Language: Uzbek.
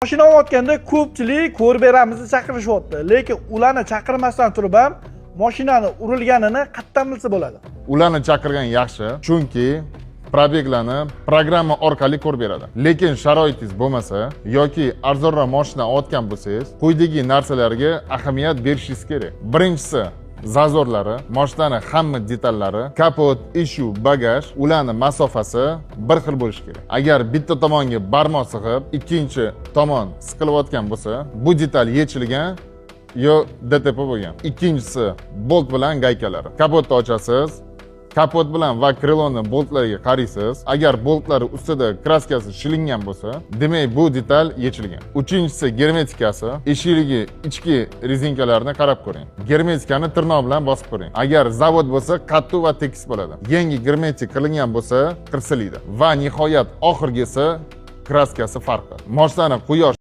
Mashina olayotganda ko'pchilik ko'rib beramizni chaqirishyapti, lekin ularni chaqirmasdan turib ham mashinani urilganini qayerdan bilsa bo'ladi? Ularni chaqirgan yaxshi, chunki probeglarni programma orqali ko'rib beradi. Lekin sharoitingiz bo'lmasa yoki arzonroq mashina olayotgan bo'lsangiz, quyidagi narsalarga ahamiyat berishingiz kerak. Birinchisi, zazorlari, mashinani hamma detallari, kapot, eshu, bagaj, ularni masofasi bir xil bo'lishi kerak. Agar bitta tomonga barmoq sig'ib, ikkinchi tomon siqilayotgan bo'lsa, bu detal yechilgan yo DTP bo'lgan. Ikkinchisi, bolt bilan gaykalari. Kapotni ochasiz, kapot bilan va kriloni boltlariga qaraysiz. Agar boltlari ustida kraskasi shilingan bo'lsa, demak bu detal yechilgan. Uchinchisi, germetikasi. Eshigiga ichki rezinkalarni qarab ko'ring. Germetikani tirnoq bilan bosib ko'ring. Agar zavod bo'lsa, qattiq va tekis bo'ladi. Yangi germetik qilingan bo'lsa, qirsilaydi. Va nihoyat oxirgisi kraskasi farqi. Mashinani quyosh